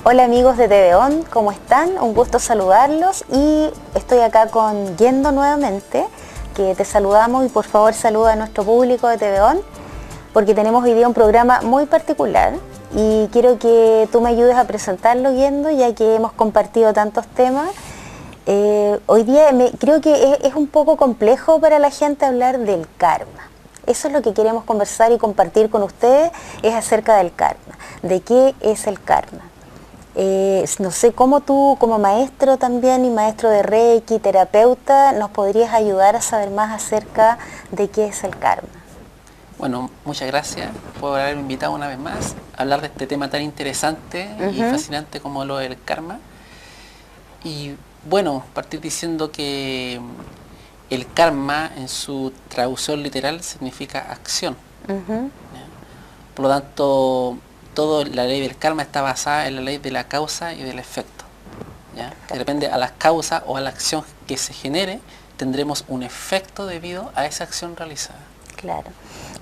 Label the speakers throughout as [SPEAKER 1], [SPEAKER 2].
[SPEAKER 1] Hola amigos de TVON, ¿cómo están? Un gusto saludarlos y estoy acá con Yendo nuevamente, que te saludamos y por favor saluda a nuestro público de TVON, porque tenemos hoy día un programa muy particular y quiero que tú me ayudes a presentarlo, Yendo, ya que hemos compartido tantos temas. Hoy día creo que es un poco complejo para la gente hablar del karma. Eso es lo que queremos conversar y compartir con ustedes, es acerca del karma. ¿De qué es el karma? No sé cómo tú, como maestro también y maestro de Reiki, terapeuta, nos podrías ayudar a saber más acerca de qué es el karma.
[SPEAKER 2] Bueno, muchas gracias por haberme invitado una vez más a hablar de este tema tan interesante y fascinante como lo del karma. Y bueno, partir diciendo que el karma en su traducción literal significa acción. Por lo tanto, toda la ley del karma está basada en la ley de la causa y del efecto. ¿Ya? Que depende a las causas o a la acción que se genere, tendremos un efecto debido a esa acción realizada.
[SPEAKER 1] Claro.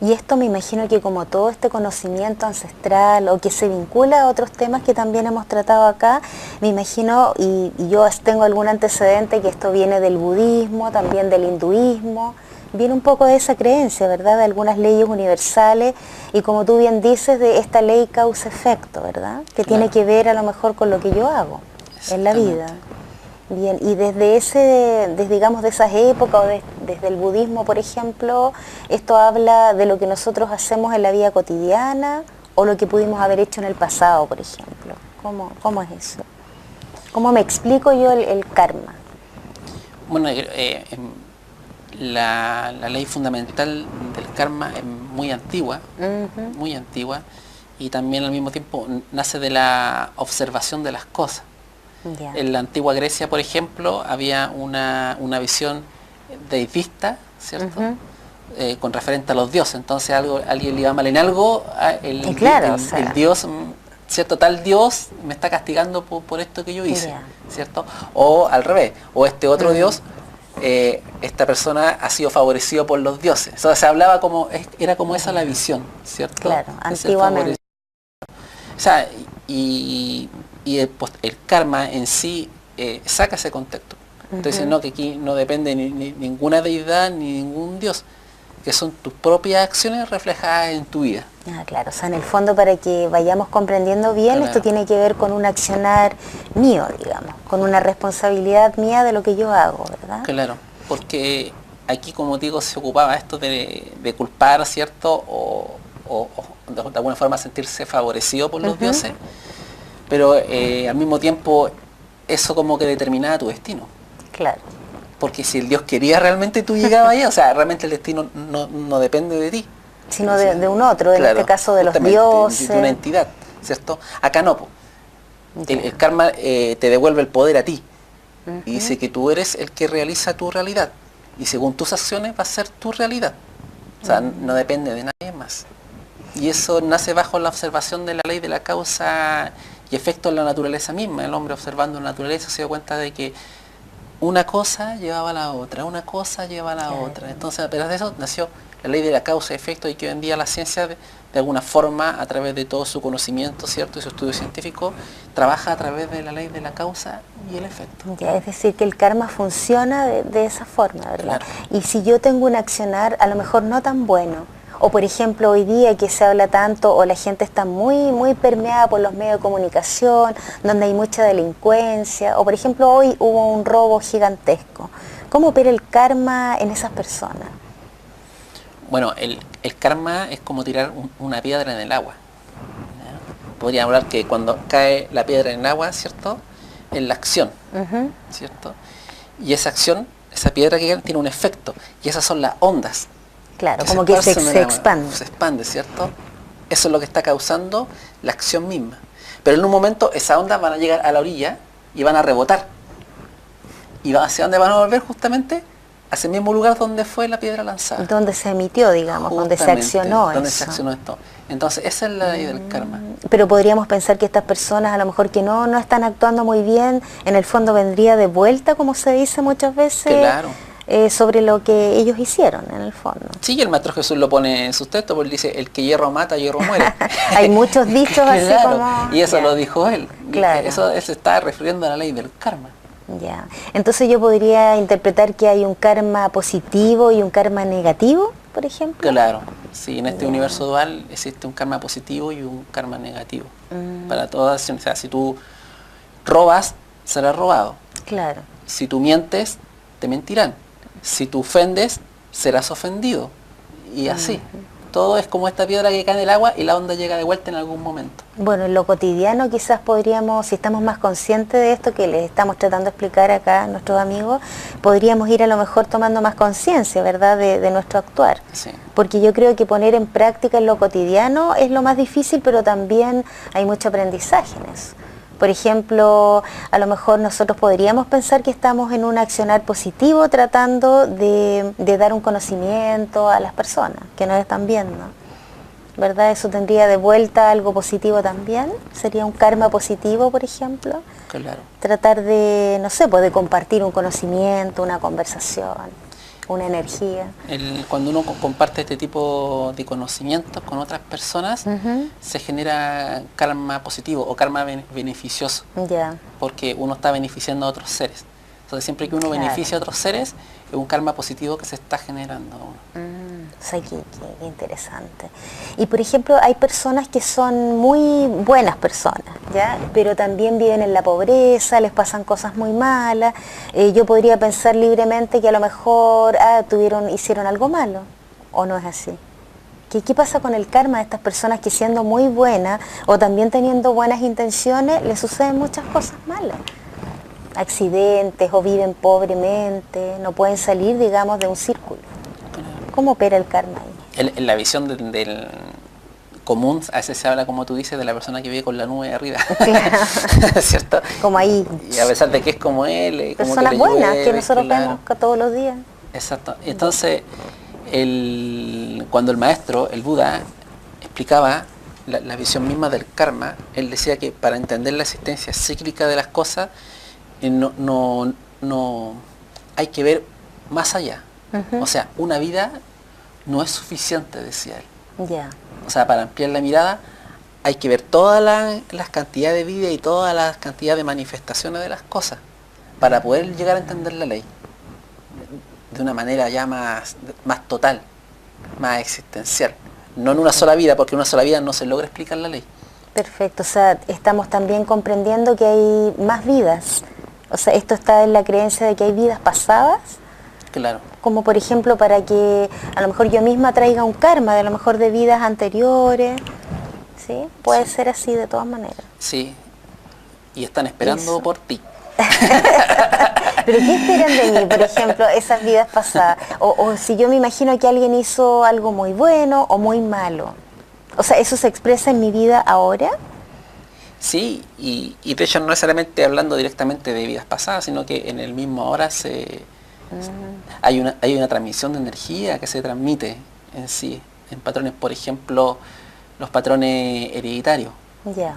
[SPEAKER 1] Y esto me imagino que como todo este conocimiento ancestral o que se vincula a otros temas que también hemos tratado acá, me imagino, y yo tengo algún antecedente, que esto viene del budismo, también del hinduismo, viene un poco de esa creencia, ¿verdad? De algunas leyes universales y como tú bien dices, de esta ley causa-efecto, ¿verdad? Que tiene que ver a lo mejor con lo que yo hago en la vida. Bien, y desde digamos de esas épocas o desde el budismo, por ejemplo, esto habla de lo que nosotros hacemos en la vida cotidiana o lo que pudimos haber hecho en el pasado, por ejemplo. ¿Cómo es eso? ¿Cómo me explico yo el karma?
[SPEAKER 2] Bueno, la ley fundamental del karma es muy antigua, y también al mismo tiempo nace de la observación de las cosas. En la antigua Grecia, por ejemplo, había una visión deísta, ¿cierto? Con referente a los dioses. Entonces alguien le iba mal en algo, el dios, ¿cierto? Tal dios me está castigando por esto que yo hice, ¿cierto? O al revés, o este otro dios, esta persona ha sido favorecido por los dioses. Entonces se hablaba era como esa la visión, ¿cierto?
[SPEAKER 1] Claro, antiguamente.
[SPEAKER 2] O sea, y el karma en sí saca ese contexto. Entonces no, que aquí no depende ni ninguna deidad ni ningún dios, que son tus propias acciones reflejadas en tu vida.
[SPEAKER 1] Claro, o sea, en el fondo para que vayamos comprendiendo bien, esto tiene que ver con un accionar mío, digamos, con una responsabilidad mía de lo que yo hago, ¿verdad?
[SPEAKER 2] Claro, porque aquí, como digo, se ocupaba esto de culpar, ¿cierto? O de alguna forma sentirse favorecido por los dioses, pero al mismo tiempo eso como que determinaba tu destino.
[SPEAKER 1] Claro.
[SPEAKER 2] Porque si el Dios quería realmente tú llegabas allá, o sea, realmente el destino no depende de ti.
[SPEAKER 1] Sino de un otro, en este caso de los dioses.
[SPEAKER 2] De una entidad, ¿cierto? Acá no, el karma te devuelve el poder a ti. Y dice que tú eres el que realiza tu realidad. Y según tus acciones va a ser tu realidad. O sea, no depende de nadie más. Y eso nace bajo la observación de la ley de la causa y efecto en la naturaleza misma. El hombre observando la naturaleza se dio cuenta de que una cosa llevaba a la otra, una cosa lleva a la otra. Entonces, a pesar de eso, nació la ley de la causa y efecto, y que hoy en día la ciencia, de alguna forma, a través de todo su conocimiento, ¿cierto? Y su estudio científico, trabaja a través de la ley de la causa y el efecto.
[SPEAKER 1] Es decir, que el karma funciona de esa forma, ¿verdad? Claro. Y si yo tengo un accionar, a lo mejor no tan bueno, o por ejemplo hoy día que se habla tanto o la gente está muy permeada por los medios de comunicación, donde hay mucha delincuencia, o por ejemplo hoy hubo un robo gigantesco. ¿Cómo opera el karma en esas personas?
[SPEAKER 2] Bueno, el karma es como tirar una piedra en el agua. ¿Ya? Podría hablar que cuando cae la piedra en el agua, ¿cierto? Es la acción, ¿cierto? Y esa acción, esa piedra que cae, tiene un efecto, y esas son las ondas.
[SPEAKER 1] Claro, como que se expande.
[SPEAKER 2] Se expande, ¿cierto? Eso es lo que está causando la acción misma. Pero en un momento esas ondas van a llegar a la orilla y van a rebotar. ¿Y hacia dónde van a volver justamente? Hacia el mismo lugar donde fue la piedra lanzada.
[SPEAKER 1] Donde se emitió, digamos, donde se accionó
[SPEAKER 2] donde se accionó esto. Entonces, esa es la ley del karma.
[SPEAKER 1] Pero podríamos pensar que estas personas, a lo mejor que no están actuando muy bien, en el fondo vendría de vuelta, como se dice muchas veces.
[SPEAKER 2] Claro.
[SPEAKER 1] sobre lo que ellos hicieron en el fondo.
[SPEAKER 2] Sí, y el Maestro Jesús lo pone en sus textos, porque dice, el que hierro mata, hierro muere.
[SPEAKER 1] Hay muchos dichos así
[SPEAKER 2] claro,
[SPEAKER 1] como...
[SPEAKER 2] y eso lo dijo él.
[SPEAKER 1] Claro.
[SPEAKER 2] Eso se está refiriendo a la ley del karma.
[SPEAKER 1] Ya. Entonces yo podría interpretar que hay un karma positivo y un karma negativo, por ejemplo.
[SPEAKER 2] Claro, sí, en este universo dual existe un karma positivo y un karma negativo. Para todas, o sea, si tú robas, serás robado.
[SPEAKER 1] Claro.
[SPEAKER 2] Si tú mientes, te mentirán. Si tú ofendes, serás ofendido. Y así. Todo es como esta piedra que cae en el agua y la onda llega de vuelta en algún momento.
[SPEAKER 1] Bueno, en lo cotidiano quizás podríamos, si estamos más conscientes de esto que les estamos tratando de explicar acá a nuestros amigos, podríamos ir a lo mejor tomando más conciencia, ¿verdad?, de nuestro actuar.
[SPEAKER 2] Sí.
[SPEAKER 1] Porque yo creo que poner en práctica en lo cotidiano es lo más difícil, pero también hay mucho aprendizaje en eso. Por ejemplo, a lo mejor nosotros podríamos pensar que estamos en un accionar positivo tratando de dar un conocimiento a las personas que nos están viendo, ¿verdad? Eso tendría de vuelta algo positivo también, sería un karma positivo, por ejemplo.
[SPEAKER 2] Claro.
[SPEAKER 1] Tratar de, no sé, pues de compartir un conocimiento, una conversación, una energía.
[SPEAKER 2] Cuando uno comparte este tipo de conocimientos con otras personas, se genera karma positivo o karma beneficioso, porque uno está beneficiando a otros seres. Entonces siempre que uno beneficia a otros seres, es un karma positivo que se está generando.
[SPEAKER 1] O sea, qué interesante. Y por ejemplo, hay personas que son muy buenas personas, ¿ya? Pero también viven en la pobreza, les pasan cosas muy malas. Yo podría pensar libremente que a lo mejor hicieron algo malo, ¿o no es así? ¿Qué pasa con el karma de estas personas que siendo muy buenas o también teniendo buenas intenciones, les suceden muchas cosas malas? Accidentes o viven pobremente, no pueden salir, digamos, de un círculo. ¿Cómo opera el karma ahí?
[SPEAKER 2] En la visión del común, a veces se habla, como tú dices, de la persona que vive con la nube de arriba.
[SPEAKER 1] Claro.
[SPEAKER 2] ¿Cierto?
[SPEAKER 1] Como ahí.
[SPEAKER 2] Y a pesar de que es como él, como
[SPEAKER 1] personas
[SPEAKER 2] que
[SPEAKER 1] buenas
[SPEAKER 2] llueve,
[SPEAKER 1] que nosotros vemos todos los días.
[SPEAKER 2] Exacto. Entonces, cuando el maestro, el Buda, explicaba la visión misma del karma, él decía que para entender la existencia cíclica de las cosas, no hay que ver más allá. O sea, una vida no es suficiente, decía él. O sea, para ampliar la mirada hay que ver todas las cantidades de vida y todas las cantidades de manifestaciones de las cosas para poder llegar a entender la ley de una manera ya más total, más existencial. No en una sola vida, porque en una sola vida no se logra explicar la ley.
[SPEAKER 1] Perfecto, o sea, estamos también comprendiendo que hay más vidas. O sea, esto está en la creencia de que hay vidas pasadas.
[SPEAKER 2] Claro.
[SPEAKER 1] Como por ejemplo para que a lo mejor yo misma traiga un karma de a lo mejor de vidas anteriores, ¿sí? Puede ser así de todas maneras.
[SPEAKER 2] Sí, y están esperando por ti.
[SPEAKER 1] ¿Pero qué esperan de mí, por ejemplo, esas vidas pasadas? O si yo me imagino que alguien hizo algo muy bueno o muy malo. O sea, ¿eso se expresa en mi vida ahora?
[SPEAKER 2] Sí, y de hecho no necesariamente hablando directamente de vidas pasadas, sino que en el mismo ahora hay una transmisión de energía que se transmite en sí, en patrones, por ejemplo, los patrones hereditarios.
[SPEAKER 1] Ya.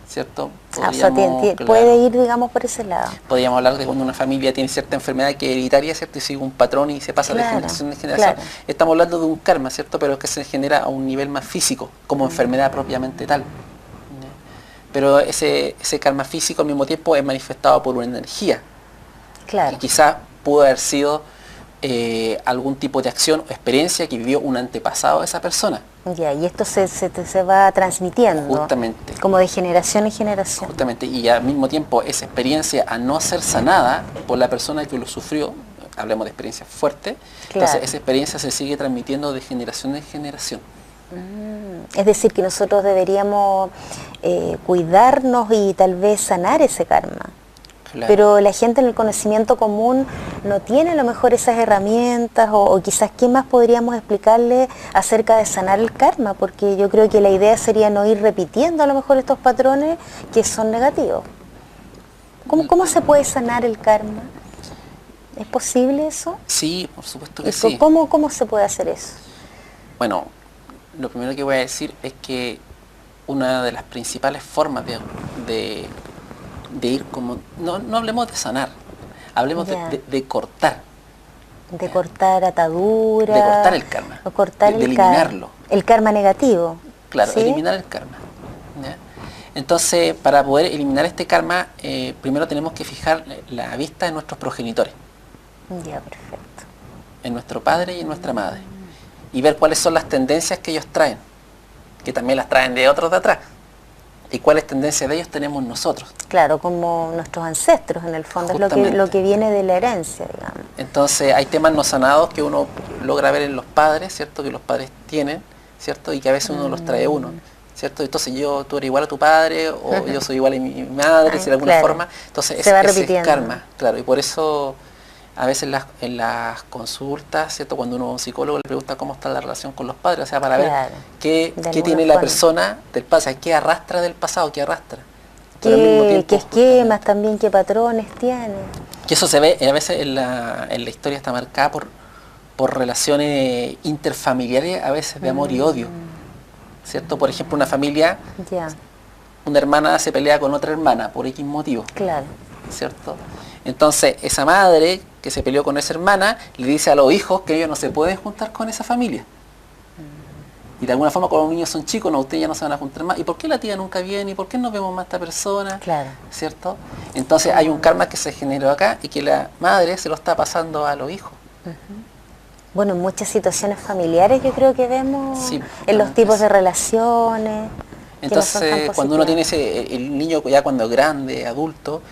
[SPEAKER 2] ¿Cierto?
[SPEAKER 1] O sea, puede ir, digamos, por ese lado.
[SPEAKER 2] Podríamos hablar de cuando una familia tiene cierta enfermedad que es hereditaria, ¿cierto? Y sigue un patrón y se pasa de generación en generación. Claro. Estamos hablando de un karma, ¿cierto? Pero que se genera a un nivel más físico, como enfermedad propiamente tal. Pero ese karma físico al mismo tiempo es manifestado por una energía.
[SPEAKER 1] Claro.
[SPEAKER 2] Y quizás pudo haber sido algún tipo de acción o experiencia que vivió un antepasado de esa persona.
[SPEAKER 1] Ya, y esto se va transmitiendo.
[SPEAKER 2] Justamente.
[SPEAKER 1] Como de generación en generación.
[SPEAKER 2] Justamente, y al mismo tiempo esa experiencia a no ser sanada por la persona que lo sufrió, hablemos de experiencias fuertes, claro. Entonces esa experiencia se sigue transmitiendo de generación en generación.
[SPEAKER 1] Es decir, que nosotros deberíamos cuidarnos y tal vez sanar ese karma. Claro. Pero la gente en el conocimiento común no tiene a lo mejor esas herramientas o quizás qué más podríamos explicarle acerca de sanar el karma, porque yo creo que la idea sería no ir repitiendo a lo mejor estos patrones que son negativos. ¿Cómo se puede sanar el karma? ¿Es posible eso?
[SPEAKER 2] Sí, por supuesto que sí.
[SPEAKER 1] ¿Cómo se puede hacer eso?
[SPEAKER 2] Bueno, lo primero que voy a decir es que una de las principales formas de ir como... No hablemos de sanar, hablemos de cortar.
[SPEAKER 1] De cortar ataduras.
[SPEAKER 2] De cortar el karma.
[SPEAKER 1] O cortar
[SPEAKER 2] de eliminarlo.
[SPEAKER 1] El karma negativo.
[SPEAKER 2] Claro,
[SPEAKER 1] ¿sí?
[SPEAKER 2] eliminar el karma. ¿Ya? Entonces, para poder eliminar este karma, primero tenemos que fijar la vista en nuestros progenitores.
[SPEAKER 1] Ya, perfecto.
[SPEAKER 2] En nuestro padre y en nuestra madre. Y ver cuáles son las tendencias que ellos traen, que también las traen de otros de atrás. Y cuáles tendencias de ellos tenemos nosotros.
[SPEAKER 1] Claro, como nuestros ancestros, en el fondo,
[SPEAKER 2] Justamente.
[SPEAKER 1] es lo que viene de la herencia, digamos.
[SPEAKER 2] Entonces, hay temas no sanados que uno logra ver en los padres, ¿cierto? Que los padres tienen, ¿cierto? Y que a veces uno los trae uno, ¿cierto? Entonces, tú eres igual a tu padre, o yo soy igual a mi madre, si de alguna forma. Entonces,
[SPEAKER 1] se va
[SPEAKER 2] ese
[SPEAKER 1] repitiendo.
[SPEAKER 2] es karma, claro. Y por eso, a veces en las consultas, ¿cierto? Cuando uno a un psicólogo le pregunta cómo está la relación con los padres, o sea, para ver qué tiene la persona del pasado, o sea, qué arrastra del pasado, qué arrastra.
[SPEAKER 1] ¿Qué esquemas también, qué patrones tiene?
[SPEAKER 2] Que eso se ve, a veces en la historia está marcada por relaciones interfamiliares, a veces de amor y odio, ¿cierto? Por ejemplo, una familia, una hermana se pelea con otra hermana por X motivo,
[SPEAKER 1] claro,
[SPEAKER 2] ¿cierto? Entonces, esa madre que se peleó con esa hermana le dice a los hijos que ellos no se pueden juntar con esa familia. Y de alguna forma, cuando los niños son chicos, no, ustedes ya no se van a juntar más. ¿Y por qué la tía nunca viene? ¿Y por qué no vemos más a esta persona?
[SPEAKER 1] Claro.
[SPEAKER 2] ¿Cierto? Entonces hay un karma que se generó acá y que la madre se lo está pasando a los hijos.
[SPEAKER 1] Bueno, en muchas situaciones familiares yo creo que vemos,
[SPEAKER 2] sí,
[SPEAKER 1] en los tipos de relaciones.
[SPEAKER 2] Entonces, no cuando uno tiene el niño ya cuando es grande, adulto,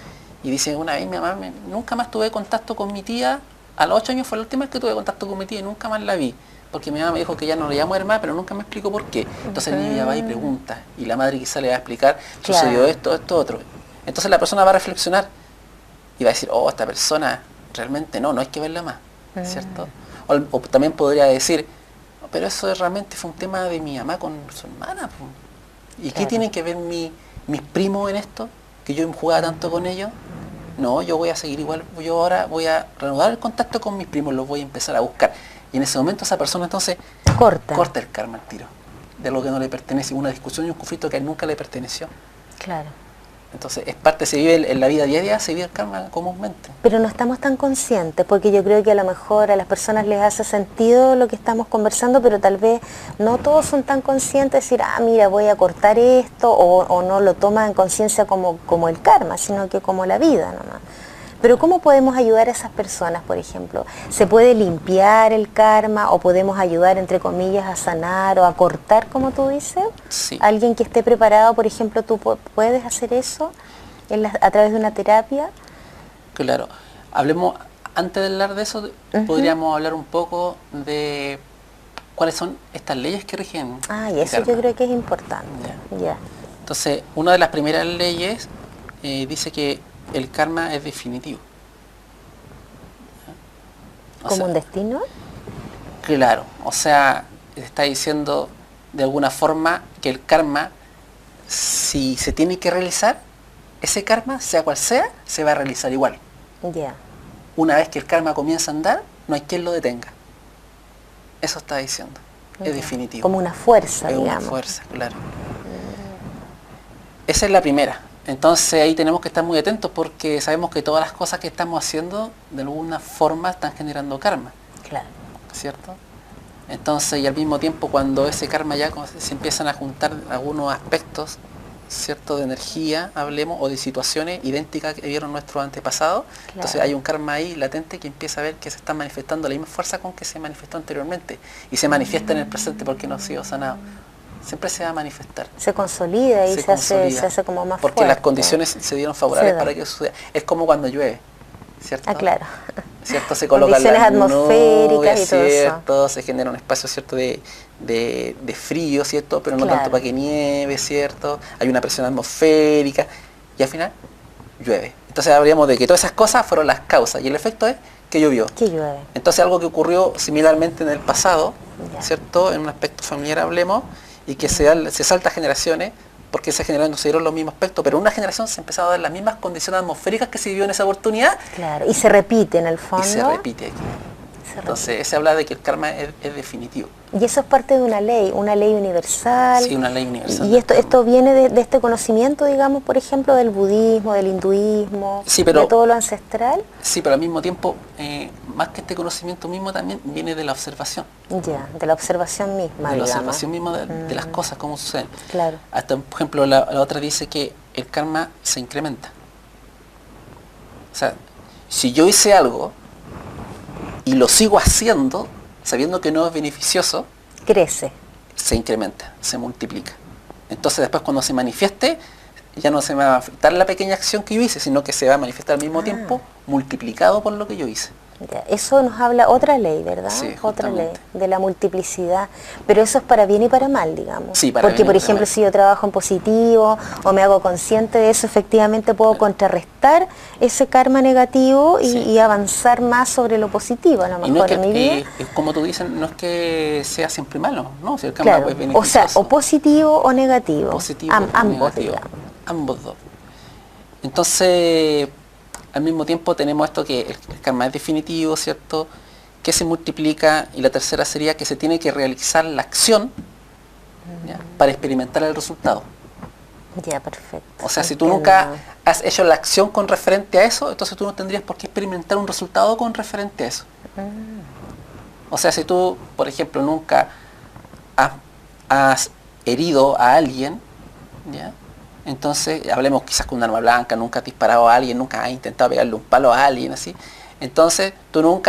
[SPEAKER 2] y dice, una vez mi mamá, nunca más tuve contacto con mi tía, a los 8 años fue la última vez que tuve contacto con mi tía y nunca más la vi. Porque mi mamá me dijo que ya no le llamo hermana, pero nunca me explicó por qué. Entonces el niño ya va y pregunta, y la madre quizá le va a explicar, sucedió esto, otro. Entonces la persona va a reflexionar y va a decir, esta persona realmente no hay que verla más, ¿cierto? O también podría decir, pero eso realmente fue un tema de mi mamá con su hermana. ¿Y qué tienen que ver mis primos en esto? Que yo jugaba tanto con ellos. No, yo voy a seguir igual, yo ahora voy a reanudar el contacto con mis primos, los voy a empezar a buscar. Y en ese momento esa persona entonces corta el karma al tiro, de lo que no le pertenece, una discusión y un conflicto que a él nunca le perteneció.
[SPEAKER 1] Claro.
[SPEAKER 2] Entonces es parte, se vive en la vida diaria, se vive el karma comúnmente.
[SPEAKER 1] Pero no estamos tan conscientes, porque yo creo que a lo mejor a las personas les hace sentido lo que estamos conversando, pero tal vez no todos son tan conscientes de decir, mira, voy a cortar esto, o no lo toman en conciencia como el karma, sino que como la vida nomás. Pero ¿cómo podemos ayudar a esas personas, por ejemplo? ¿Se puede limpiar el karma o podemos ayudar, entre comillas, a sanar o a cortar, como tú dices?
[SPEAKER 2] Sí.
[SPEAKER 1] ¿Alguien que esté preparado, por ejemplo, tú puedes hacer eso a través de una terapia?
[SPEAKER 2] Claro. Antes de hablar de eso, podríamos hablar un poco de cuáles son estas leyes que rigen
[SPEAKER 1] y eso yo creo que es importante. Ya.
[SPEAKER 2] Entonces, una de las primeras leyes dice que el karma es definitivo.
[SPEAKER 1] ¿Como un destino?
[SPEAKER 2] Claro, o sea, está diciendo de alguna forma que el karma, si se tiene que realizar, ese karma, sea cual sea, se va a realizar igual.
[SPEAKER 1] Ya.
[SPEAKER 2] Una vez que el karma comienza a andar, no hay quien lo detenga. Eso está diciendo. Es definitivo.
[SPEAKER 1] Como una fuerza, digamos.
[SPEAKER 2] Es una fuerza, claro. Esa es la primera. Entonces ahí tenemos que estar muy atentos porque sabemos que todas las cosas que estamos haciendo de alguna forma están generando karma.
[SPEAKER 1] Claro.
[SPEAKER 2] ¿Cierto? Entonces, y al mismo tiempo cuando ese karma ya se empiezan a juntar algunos aspectos, ¿cierto? De energía, hablemos, o de situaciones idénticas que vieron nuestros antepasados, entonces hay un karma ahí latente que empieza a ver que se está manifestando la misma fuerza con que se manifestó anteriormente y se manifiesta en el presente porque no ha sido sanado. Siempre se va a manifestar. Se
[SPEAKER 1] consolida y se hace como más
[SPEAKER 2] porque
[SPEAKER 1] fuerte.
[SPEAKER 2] Las condiciones se dieron favorables para que eso suceda. Es como cuando llueve, ¿cierto?
[SPEAKER 1] Claro.
[SPEAKER 2] ¿Cierto? Se colocan
[SPEAKER 1] condiciones
[SPEAKER 2] las
[SPEAKER 1] atmosféricas
[SPEAKER 2] nubes,
[SPEAKER 1] y todo
[SPEAKER 2] ¿cierto?
[SPEAKER 1] eso.
[SPEAKER 2] Se genera un espacio, ¿cierto? De frío, ¿cierto? Pero no tanto para que nieve, ¿cierto? Hay una presión atmosférica y al final llueve. Entonces habríamos de que todas esas cosas fueron las causas y el efecto es que llovió.
[SPEAKER 1] Que llueve.
[SPEAKER 2] Entonces algo que ocurrió similarmente en el pasado, ¿cierto? En un aspecto familiar hablemos, y que se salta generaciones, porque esa generación no se dieron los mismos aspectos, pero una generación se empezó a dar las mismas condiciones atmosféricas que se vivió en esa oportunidad.
[SPEAKER 1] Claro, y se repite en el fondo.
[SPEAKER 2] Y se repite aquí. Entonces, se habla de que el karma es definitivo.
[SPEAKER 1] Y eso es parte de una ley universal.
[SPEAKER 2] Sí, una ley universal.
[SPEAKER 1] Y esto viene de este conocimiento, digamos, por ejemplo, del budismo, del hinduismo,
[SPEAKER 2] sí, pero,
[SPEAKER 1] de todo lo ancestral.
[SPEAKER 2] Sí, pero al mismo tiempo, más que este conocimiento mismo, también viene de la observación.
[SPEAKER 1] Ya, de la observación misma,
[SPEAKER 2] de la observación misma de las cosas, cómo suceden.
[SPEAKER 1] Claro.
[SPEAKER 2] Hasta, por ejemplo, la otra dice que el karma se incrementa. O sea, si yo hice algo y lo sigo haciendo, sabiendo que no es beneficioso,
[SPEAKER 1] crece.
[SPEAKER 2] Se incrementa, se multiplica. Entonces después cuando se manifieste, ya no se me va a afectar la pequeña acción que yo hice, sino que se va a manifestar al mismo tiempo, multiplicado por lo que yo hice.
[SPEAKER 1] Ya, eso nos habla otra ley, ¿verdad?
[SPEAKER 2] Sí,
[SPEAKER 1] otra ley de la multiplicidad. Pero eso es para bien y para mal, digamos.
[SPEAKER 2] Sí, para
[SPEAKER 1] porque,
[SPEAKER 2] bien
[SPEAKER 1] por
[SPEAKER 2] y para
[SPEAKER 1] ejemplo,
[SPEAKER 2] mal.
[SPEAKER 1] si yo trabajo en positivo o me hago consciente de eso, efectivamente puedo contrarrestar ese karma negativo y avanzar más sobre lo positivo, a lo mejor,
[SPEAKER 2] no es que,
[SPEAKER 1] en mi vida.
[SPEAKER 2] como tú dices, no es que sea siempre malo, ¿no? Si el karma es beneficioso.
[SPEAKER 1] O sea, o positivo o negativo.
[SPEAKER 2] Positivo
[SPEAKER 1] ambos,
[SPEAKER 2] negativo.
[SPEAKER 1] digamos.
[SPEAKER 2] Ambos dos. Entonces, al mismo tiempo tenemos esto que el karma es definitivo, ¿cierto? Que se multiplica, y la tercera sería que se tiene que realizar la acción ¿ya? Para experimentar el resultado.
[SPEAKER 1] Ya, perfecto.
[SPEAKER 2] O sea, si tú nunca has hecho la acción con referente a eso, entonces tú no tendrías por qué experimentar un resultado con referente a eso. O sea, si tú, por ejemplo, nunca has herido a alguien, ¿ya? Entonces, hablemos quizás con un arma blanca, nunca has disparado a alguien, nunca has intentado pegarle un palo a alguien, así. Entonces,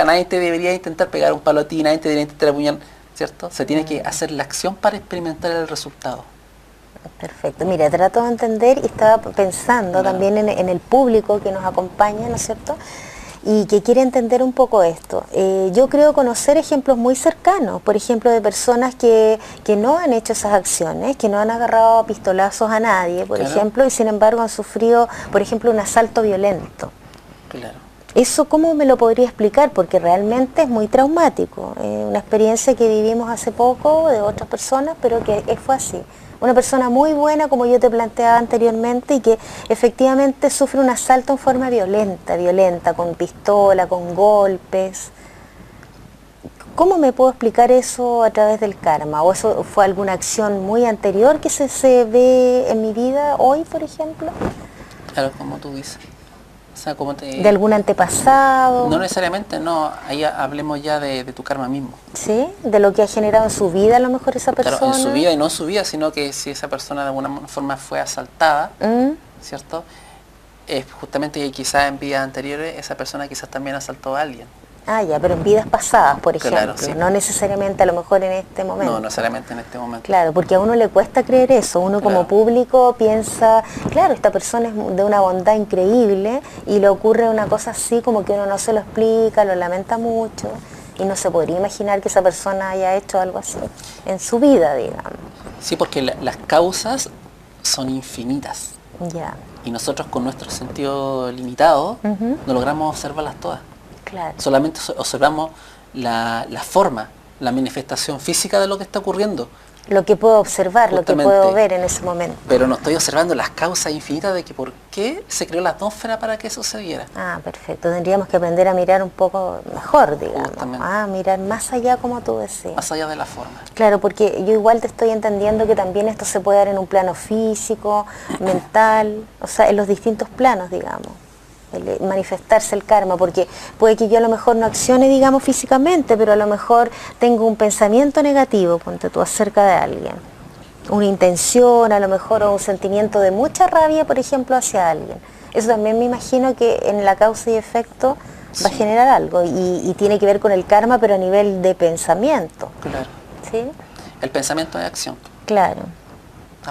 [SPEAKER 2] nadie te debería intentar pegar un palo a ti, nadie te debería intentar apuñalar, ¿cierto? Se tiene que hacer la acción para experimentar el resultado.
[SPEAKER 1] Perfecto. Mira, trato de entender y estaba pensando también en el público que nos acompaña, ¿no es cierto?, y que quiere entender un poco esto. Yo creo conocer ejemplos muy cercanos, por ejemplo, de personas que no han hecho esas acciones, que no han agarrado a pistolazos a nadie, por ejemplo, y sin embargo han sufrido, por ejemplo, un asalto violento.
[SPEAKER 2] Claro.
[SPEAKER 1] ¿Eso cómo me lo podría explicar? Porque realmente es muy traumático. Una experiencia que vivimos hace poco de otras personas, pero que fue así. Una persona muy buena, como yo te planteaba anteriormente, y que efectivamente sufre un asalto en forma violenta, con pistola, con golpes. ¿Cómo me puedo explicar eso a través del karma? ¿O eso fue alguna acción muy anterior que se ve en mi vida hoy, por ejemplo?
[SPEAKER 2] Claro, como tú dices. O sea,
[SPEAKER 1] ¿De algún antepasado?
[SPEAKER 2] No necesariamente, no. Ahí hablemos ya de tu karma mismo.
[SPEAKER 1] ¿Sí? ¿De lo que ha generado en su vida a lo mejor esa persona?
[SPEAKER 2] Claro, en su vida y no en su vida, sino que si esa persona de alguna forma fue asaltada, ¿cierto? Justamente quizás en vidas anteriores esa persona quizás también asaltó a alguien.
[SPEAKER 1] Ah, ya, pero en vidas pasadas, por ejemplo,
[SPEAKER 2] claro, sí.
[SPEAKER 1] No necesariamente a lo mejor en este momento.
[SPEAKER 2] No necesariamente en este momento.
[SPEAKER 1] Claro, porque a uno le cuesta creer eso, uno como público piensa, claro, esta persona es de una bondad increíble y le ocurre una cosa así como que uno no se lo explica, lo lamenta mucho y no se podría imaginar que esa persona haya hecho algo así en su vida, digamos.
[SPEAKER 2] Sí, porque las causas son infinitas.
[SPEAKER 1] Ya.
[SPEAKER 2] Y nosotros con nuestro sentido limitado no logramos observarlas todas.
[SPEAKER 1] Claro.
[SPEAKER 2] Solamente observamos la forma, la manifestación física de lo que está ocurriendo.
[SPEAKER 1] Lo que puedo observar, lo que puedo ver en ese momento.
[SPEAKER 2] Pero no estoy observando las causas infinitas de que por qué se creó la atmósfera para que eso sucediera.
[SPEAKER 1] Ah, perfecto. Tendríamos que aprender a mirar un poco mejor, digamos.
[SPEAKER 2] Justamente.
[SPEAKER 1] Mirar más allá, como tú decías.
[SPEAKER 2] Más allá de la forma.
[SPEAKER 1] Claro, porque yo igual te estoy entendiendo que también esto se puede dar en un plano físico, mental, o sea, en los distintos planos, digamos. Manifestarse el karma, porque puede que yo a lo mejor no accione, digamos, físicamente, pero a lo mejor tengo un pensamiento negativo, ponte tú, acerca de alguien, una intención a lo mejor, o un sentimiento de mucha rabia, por ejemplo, hacia alguien. Eso también me imagino que en la causa y efecto va a generar algo, y tiene que ver con el karma, pero a nivel de pensamiento.
[SPEAKER 2] Claro.
[SPEAKER 1] ¿Sí?
[SPEAKER 2] El pensamiento de acción.
[SPEAKER 1] Claro.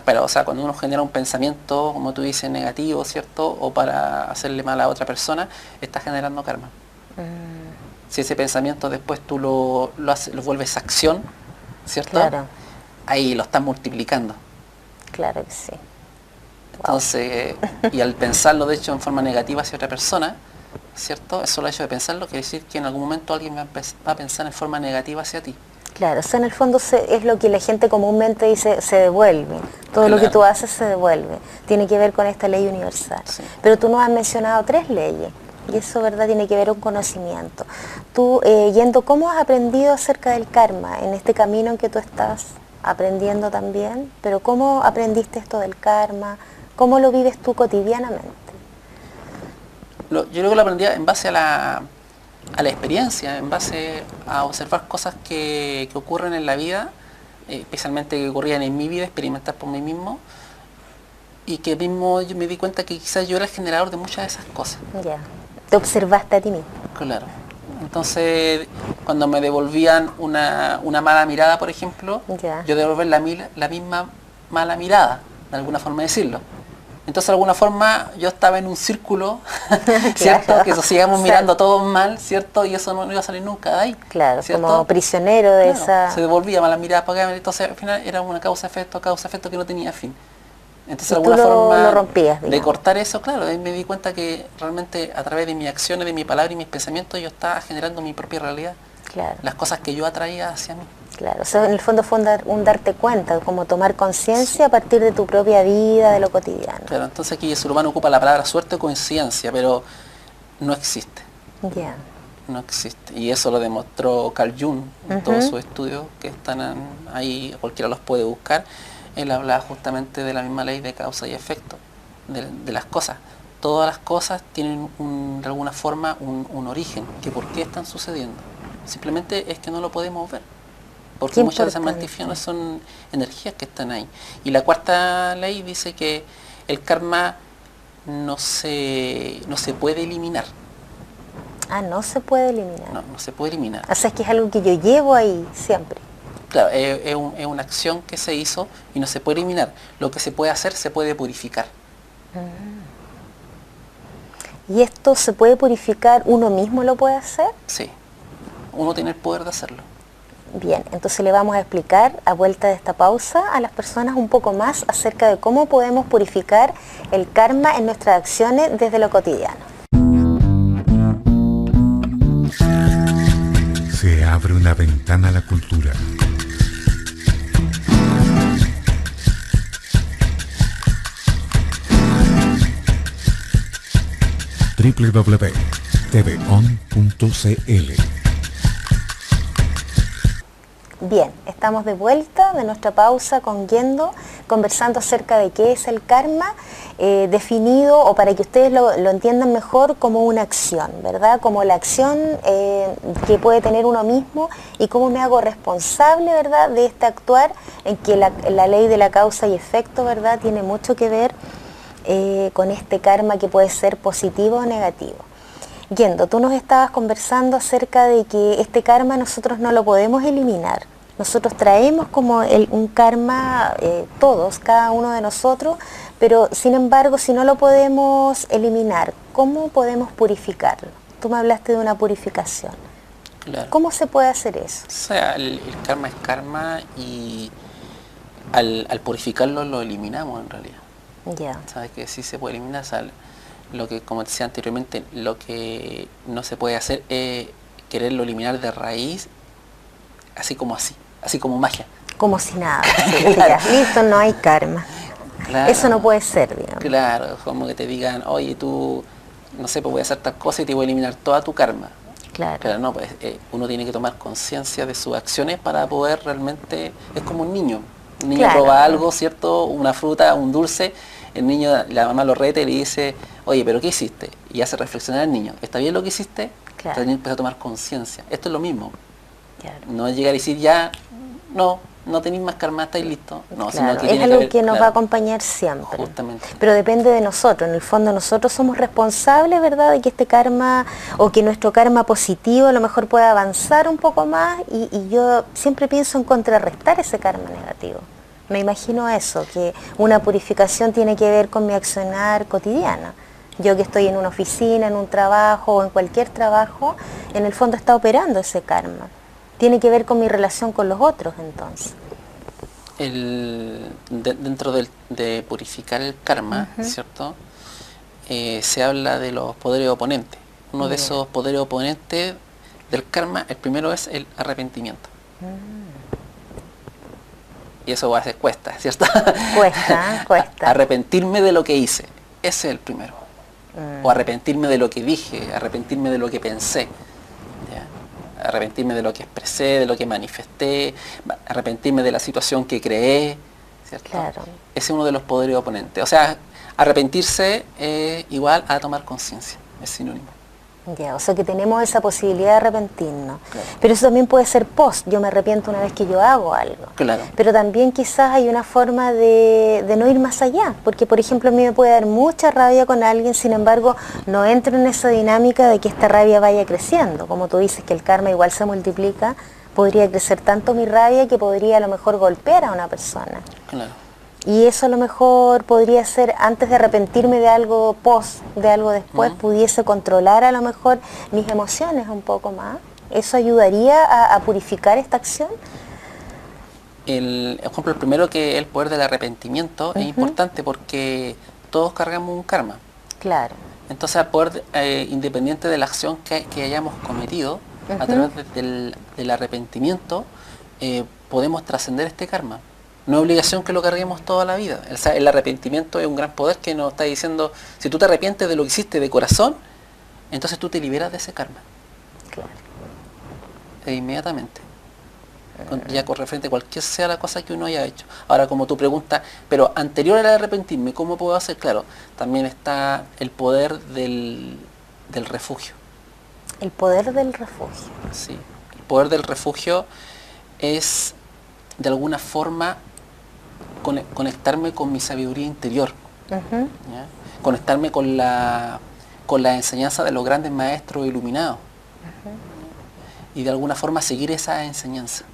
[SPEAKER 2] Pero, o sea, cuando uno genera un pensamiento, como tú dices, negativo, ¿cierto? O para hacerle mal a otra persona, está generando karma. Si ese pensamiento después tú lo vuelves acción, ¿cierto?
[SPEAKER 1] Claro.
[SPEAKER 2] Ahí lo estás multiplicando.
[SPEAKER 1] Claro que sí.
[SPEAKER 2] Entonces, y al pensarlo, de hecho, en forma negativa hacia otra persona, ¿cierto? El solo hecho de pensarlo quiere decir que en algún momento alguien va a pensar en forma negativa hacia ti.
[SPEAKER 1] Claro, o sea, en el fondo es lo que la gente comúnmente dice, se devuelve. Todo lo que tú haces se devuelve. Tiene que ver con esta ley universal.
[SPEAKER 2] Sí.
[SPEAKER 1] Pero tú nos has mencionado 3 leyes. Y eso, ¿verdad?, tiene que ver con conocimiento. Tú, Yendo, ¿cómo has aprendido acerca del karma en este camino en que tú estás aprendiendo también? Pero ¿cómo aprendiste esto del karma? ¿Cómo lo vives tú cotidianamente?
[SPEAKER 2] Yo creo que lo aprendí en base a la experiencia, en base a observar cosas que ocurren en la vida, especialmente que ocurrían en mi vida, experimentar por mí mismo, y que mismo yo me di cuenta que quizás yo era el generador de muchas de esas cosas.
[SPEAKER 1] Ya, te observaste a ti mismo.
[SPEAKER 2] Claro. Entonces, cuando me devolvían una mala mirada, por ejemplo,
[SPEAKER 1] Ya.
[SPEAKER 2] yo devolver la misma mala mirada, de alguna forma decirlo. Entonces, de alguna forma, yo estaba en un círculo, ¿cierto?
[SPEAKER 1] Claro.
[SPEAKER 2] Que seguíamos mirando todos mal, ¿cierto? Y eso no iba a salir nunca de ahí.
[SPEAKER 1] Claro,
[SPEAKER 2] ¿cierto?
[SPEAKER 1] como prisionero de
[SPEAKER 2] Claro,
[SPEAKER 1] esa...
[SPEAKER 2] se devolvía mala mirada para acá, entonces al final era una causa-efecto que no tenía fin. Entonces,
[SPEAKER 1] Y
[SPEAKER 2] de alguna
[SPEAKER 1] tú
[SPEAKER 2] forma,
[SPEAKER 1] lo rompías,
[SPEAKER 2] de
[SPEAKER 1] digamos.
[SPEAKER 2] cortar eso, claro, ahí me di cuenta que realmente a través de mis acciones, de mi palabra y mis pensamientos, yo estaba generando mi propia realidad.
[SPEAKER 1] Claro,
[SPEAKER 2] Las cosas que yo atraía hacia mí.
[SPEAKER 1] claro. O sea, en el fondo fue un darte cuenta, como tomar conciencia a partir de tu propia vida, de lo cotidiano.
[SPEAKER 2] Claro, entonces aquí el ser humano ocupa la palabra suerte o coincidencia, pero no existe.
[SPEAKER 1] Ya.
[SPEAKER 2] No existe. Y eso lo demostró Carl Jung en todos sus estudios que están ahí, cualquiera los puede buscar. Él hablaba justamente de la misma ley de causa y efecto, de las cosas. Todas las cosas tienen de alguna forma un origen, que por qué están sucediendo. Simplemente es que no lo podemos ver, porque
[SPEAKER 1] Qué
[SPEAKER 2] muchas de esas
[SPEAKER 1] importante.
[SPEAKER 2] manifestaciones son energías que están ahí. Y la cuarta ley dice que el karma no se puede eliminar.
[SPEAKER 1] Ah, no se puede eliminar.
[SPEAKER 2] No se puede eliminar.
[SPEAKER 1] O sea, es que es algo que yo llevo ahí siempre.
[SPEAKER 2] Claro, es una acción que se hizo y no se puede eliminar. Lo que se puede hacer se puede purificar.
[SPEAKER 1] ¿Y esto se puede purificar? ¿Uno mismo lo puede hacer?
[SPEAKER 2] Sí, uno tiene el poder de hacerlo.
[SPEAKER 1] Bien, entonces le vamos a explicar a vuelta de esta pausa a las personas un poco más acerca de cómo podemos purificar el karma en nuestras acciones desde lo cotidiano.
[SPEAKER 3] Se abre una ventana a la cultura. www.tvon.cl.
[SPEAKER 1] Bien, estamos de vuelta de nuestra pausa con Yendo, conversando acerca de qué es el karma, definido, o para que ustedes lo entiendan mejor, como una acción, ¿verdad? Como la acción que puede tener uno mismo y cómo me hago responsable, ¿verdad?, de este actuar, en que la ley de la causa y efecto, ¿verdad?, tiene mucho que ver con este karma que puede ser positivo o negativo. Yendo, tú nos estabas conversando acerca de que este karma nosotros no lo podemos eliminar. Nosotros traemos como un karma, todos, cada uno de nosotros, pero sin embargo, si no lo podemos eliminar, ¿cómo podemos purificarlo? Tú me hablaste de una purificación.
[SPEAKER 2] Claro.
[SPEAKER 1] ¿Cómo se puede hacer eso?
[SPEAKER 2] O sea, el karma es karma y al purificarlo lo eliminamos en realidad.
[SPEAKER 1] Ya.
[SPEAKER 2] ¿Sabes que sí se puede eliminar? O sea, lo que, como decía anteriormente, lo que no se puede hacer es quererlo eliminar de raíz, así como magia.
[SPEAKER 1] Como si nada. Sí, ya, listo, no hay karma.
[SPEAKER 2] Claro,
[SPEAKER 1] Eso no puede ser, digamos.
[SPEAKER 2] claro, como que te digan, oye, tú, no sé, pues voy a hacer tal cosa y te voy a eliminar toda tu karma.
[SPEAKER 1] Claro.
[SPEAKER 2] Claro, no, pues uno tiene que tomar conciencia de sus acciones para poder realmente, es como un niño. Un niño
[SPEAKER 1] Claro.
[SPEAKER 2] prueba algo, ¿cierto? Una fruta, un dulce, el niño, la mamá lo reta y le dice, oye, ¿pero qué hiciste? Y hace reflexionar al niño, ¿está bien lo que hiciste?
[SPEAKER 1] Claro.
[SPEAKER 2] Entonces el niño empieza a tomar conciencia. Esto es lo mismo.
[SPEAKER 1] Claro.
[SPEAKER 2] No es llegar y decir, ya, no tenéis más karma, estáis listos. No,
[SPEAKER 1] Claro,
[SPEAKER 2] sino que
[SPEAKER 1] es
[SPEAKER 2] tiene
[SPEAKER 1] algo
[SPEAKER 2] haber,
[SPEAKER 1] que nos
[SPEAKER 2] claro,
[SPEAKER 1] va a acompañar siempre.
[SPEAKER 2] justamente.
[SPEAKER 1] Pero depende de nosotros. En el fondo nosotros somos responsables, ¿verdad?, de que este karma, o que nuestro karma positivo a lo mejor pueda avanzar un poco más, y yo siempre pienso en contrarrestar ese karma negativo. Me imagino eso, que una purificación tiene que ver con mi accionar cotidiano. Yo que estoy en una oficina, en un trabajo o en cualquier trabajo, en el fondo está operando ese karma. Tiene que ver con mi relación con los otros, entonces.
[SPEAKER 2] Dentro de purificar el karma, ¿cierto? Se habla de los poderes oponentes. Uno de esos poderes oponentes del karma, el primero es el arrepentimiento. Y eso a veces cuesta, ¿cierto?
[SPEAKER 1] Cuesta.
[SPEAKER 2] Arrepentirme de lo que hice, ese es el primero. O arrepentirme de lo que dije, arrepentirme de lo que pensé. ¿Ya? arrepentirme de lo que expresé, de lo que manifesté, arrepentirme de la situación que creé, ¿cierto?
[SPEAKER 1] Claro.
[SPEAKER 2] Ese es uno de los poderes oponentes. O sea, arrepentirse es igual a tomar conciencia, es sinónimo.
[SPEAKER 1] Ya, o sea que tenemos esa posibilidad de arrepentirnos.
[SPEAKER 2] Claro.
[SPEAKER 1] Pero eso también puede ser post, yo me arrepiento una vez que yo hago algo.
[SPEAKER 2] Claro.
[SPEAKER 1] Pero también quizás hay una forma de no ir más allá, porque por ejemplo a mí me puede dar mucha rabia con alguien, sin embargo no entro en esa dinámica de que esta rabia vaya creciendo. Como tú dices que el karma igual se multiplica, podría crecer tanto mi rabia que podría a lo mejor golpear a una persona.
[SPEAKER 2] Claro.
[SPEAKER 1] Y eso a lo mejor podría ser, antes de arrepentirme de algo post, de algo después, pudiese controlar a lo mejor mis emociones un poco más. ¿Eso ayudaría a purificar esta acción?
[SPEAKER 2] El ejemplo, el primero, que el poder del arrepentimiento, es importante porque todos cargamos un karma.
[SPEAKER 1] Claro.
[SPEAKER 2] Entonces, el poder, independiente de la acción que hayamos cometido, a través del arrepentimiento, podemos trascender este karma. No es obligación que lo carguemos toda la vida. El arrepentimiento es un gran poder que nos está diciendo, si tú te arrepientes de lo que hiciste de corazón, entonces tú te liberas de ese karma.
[SPEAKER 1] Claro.
[SPEAKER 2] Inmediatamente. Ya con referente a cualquier sea la cosa que uno haya hecho. Ahora, como tu pregunta, pero anterior al arrepentirme, ¿cómo puedo hacer? Claro, también está el poder del refugio.
[SPEAKER 1] El poder del refugio.
[SPEAKER 2] Sí. El poder del refugio es, de alguna forma, conectarme con mi sabiduría interior. ¿Ya? Conectarme con la enseñanza de los grandes maestros iluminados. Y de alguna forma seguir esa enseñanza.